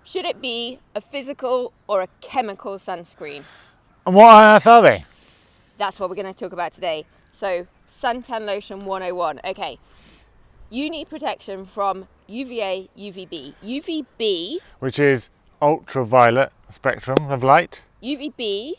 Should it be a physical or a chemical sunscreen? And what on earth are they? That's what we're going to talk about today. So, suntan lotion 101. Okay, you need protection from UVA, UVB. UVB, Which is ultraviolet spectrum of light. UVB,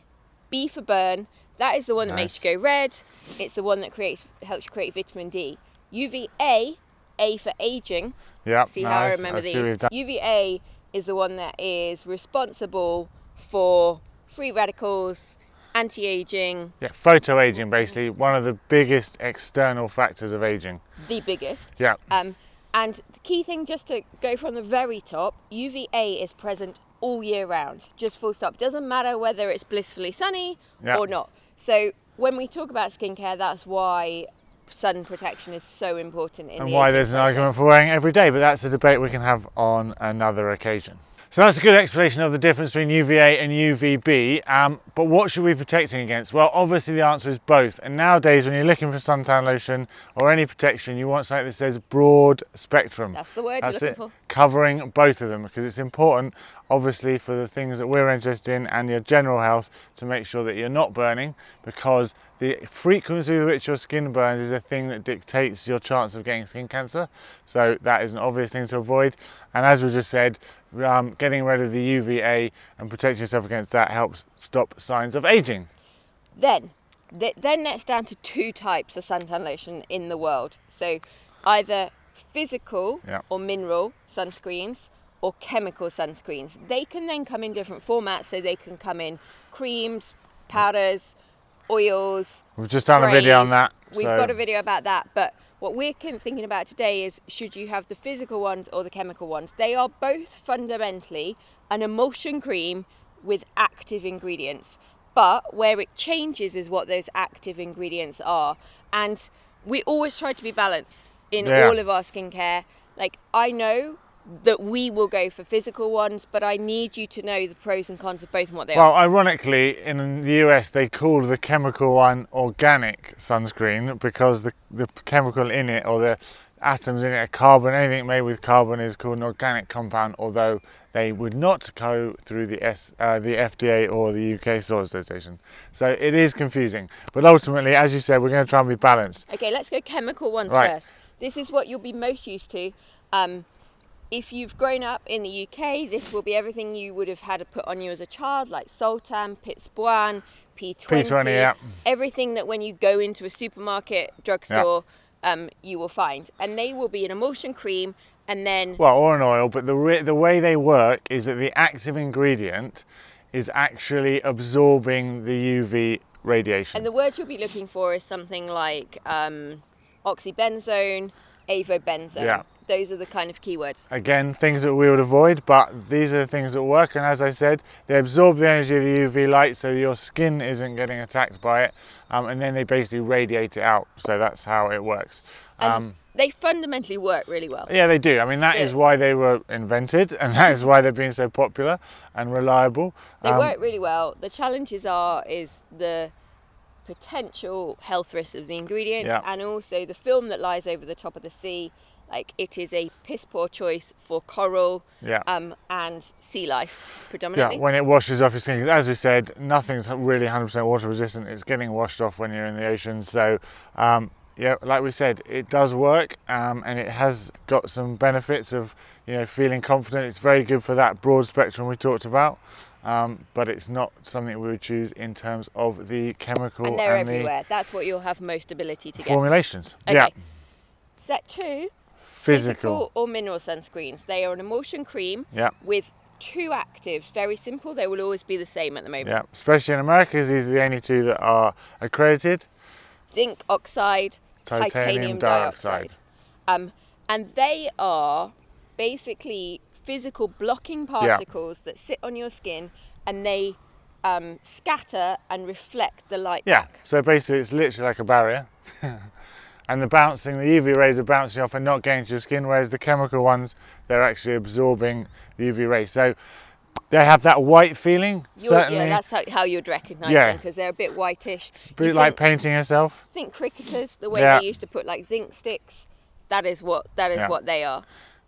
B for burn. That is the one that makes you go red. It's the one that helps you create vitamin D. UVA, A for aging. Yeah, See how I remember these? UVA is the one that is responsible for free radicals, anti-aging. Yeah, photoaging, basically one of the biggest external factors of aging. The biggest. Yeah. And the key thing, just to go from the very top, UVA is present all year round, just full stop. Doesn't matter whether it's blissfully sunny or not. So when we talk about skincare, that's why sun protection is so important in the aging process. And why there's an argument for wearing it every day, but that's a debate we can have on another occasion. So that's a good explanation of the difference between UVA and UVB, but what should we be protecting against? Well, obviously the answer is both, and nowadays when you're looking for suntan lotion or any protection, you want something that says broad spectrum. That's the word you're looking for. Covering both of them, because it's important, obviously, for the things that we're interested in and your general health, to make sure that you're not burning, because the frequency with which your skin burns is a thing that dictates your chance of getting skin cancer. So that is an obvious thing to avoid. And as we just said, getting rid of the UVA and protecting yourself against that helps stop signs of aging. Then that's down to two types of suntan lotion in the world. So either physical or mineral sunscreens or chemical sunscreens. They can then come in different formats, so they can come in creams, powders, oils. We've just done a video on that. We've got a video about that, but what we're thinking about today is, should you have the physical ones or the chemical ones? They are both fundamentally an emulsion cream with active ingredients, but where it changes is what those active ingredients are. And we always try to be balanced in all of our skincare. Like, I know that we will go for physical ones, but I need you to know the pros and cons of both and what they are. Well, ironically, in the US, they call the chemical one organic sunscreen, because the chemical in it, or the atoms in it, are carbon. Anything made with carbon is called an organic compound, although they would not go through the FDA or the UK Soil Association. So it is confusing. But ultimately, as you said, we're going to try and be balanced. Okay, let's go chemical ones first. This is what you'll be most used to. If you've grown up in the UK, this will be everything you would have had to put on you as a child, like Sultan, Pitsboan, P20, everything that when you go into a supermarket, drugstore, you will find. And they will be an emulsion cream, and then... Well, or an oil, but the way they work is that the active ingredient is actually absorbing the UV radiation. And the word you'll be looking for is something like oxybenzone, avobenzone. Yeah. Those are the kind of keywords. Again, things that we would avoid, but these are the things that work. And as I said, they absorb the energy of the UV light, so your skin isn't getting attacked by it, and then they basically radiate it out. So that's how it works. They fundamentally work really well. Yeah, they do. I mean, that is why they were invented, and that is why they've been so popular and reliable. They work really well. The challenges is the potential health risks of the ingredients, and also the film that lies over the top of the sea. Like, it is a piss poor choice for coral and sea life predominantly. Yeah, when it washes off your skin, because as we said, nothing's really 100% water resistant. It's getting washed off when you're in the ocean. So yeah, like we said, it does work, and it has got some benefits of, feeling confident. It's very good for that broad spectrum we talked about, but it's not something we would choose in terms of the chemical and they're everywhere. That's what you'll have most ability to get. Formulations. Okay. Yeah. Set 2. Physical or mineral sunscreens. They are an emulsion cream with 2 actives. Very simple. They will always be the same at the moment. Yeah, especially in America, because these are the only 2 that are accredited. Zinc oxide, titanium dioxide. And they are basically physical blocking particles that sit on your skin, and they scatter and reflect the light back. So basically it's literally like a barrier. And the UV rays are bouncing off and not getting to your skin, whereas the chemical ones, they're actually absorbing the UV rays. So they have that white feeling, certainly. Yeah, that's how you'd recognise them, because they're a bit whitish. It's a bit like painting yourself. Think cricketers, the way they used to put like zinc sticks. That is what they are.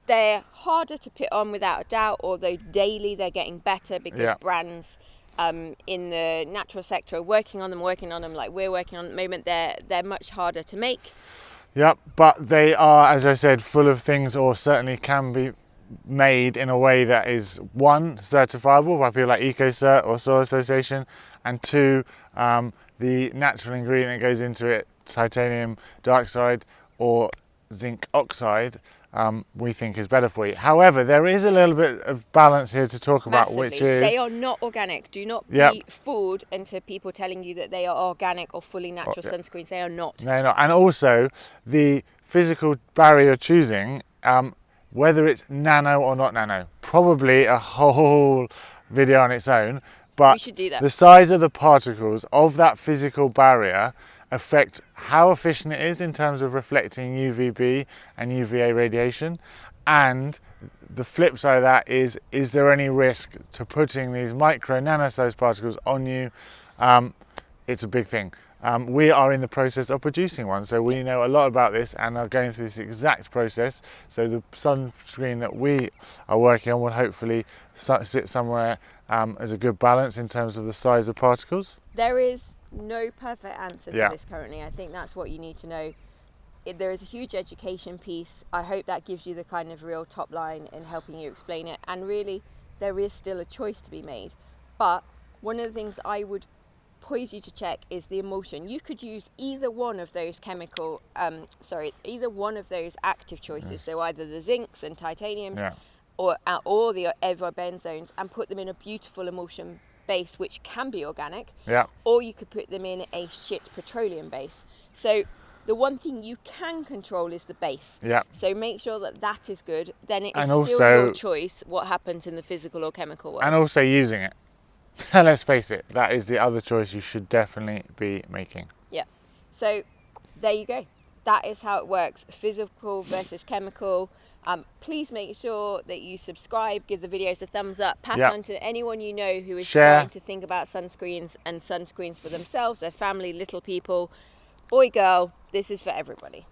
They're harder to put on without a doubt, although daily they're getting better because Yeah. brands in the natural sector are working on them like we're working on at the moment. They're much harder to make. Yep, but they are, as I said, full of things, or certainly can be made in a way that is, one, certifiable by people like EcoCert or Soil Association, and two, the natural ingredient that goes into it, titanium dioxide or zinc oxide, we think is better for you. However, there is a little bit of balance here to talk about, which Massively. They is, are not organic. Do not yep, be fooled into people telling you that they are organic or fully oh, natural yeah, sunscreens. They are not. no, no, and also the physical barrier you're choosing, whether it's nano or not nano, probably a whole video on its own, We but should do that. the size of the particles of that physical barrier affect how efficient it is in terms of reflecting UVB and UVA radiation, and the flip side of that is there any risk to putting these micro nano sized particles on you? It's a big thing. We are in the process of producing one, so we know a lot about this and are going through this exact process. So the sunscreen that we are working on will hopefully sit somewhere as a good balance in terms of the size of particles. There is no perfect answer to Yeah, this currently. I think that's what you need to know. There is a huge education piece. I hope that gives you the kind of real top line in helping you explain it. And really, there is still a choice to be made. But one of the things I would poise you to check is the emulsion. You could use either one of those either one of those active choices. yes. So either the zincs and titaniums, Yeah, or the benzones, and put them in a beautiful emulsion base, which can be organic, yeah, or you could put them in a shit petroleum base. So the one thing you can control is the base. yeah. So make sure that that is good. Then it is And still your also, choice what happens in the physical or chemical world. and also using it. Let's face it, that is the other choice you should definitely be making. Yeah. So there you go. That is how it works, physical versus chemical. Please make sure that you subscribe, give the videos a thumbs up, pass Yeah, on to anyone you know who is starting share. to think about sunscreens for themselves, their family, little people, boy, girl. This is for everybody.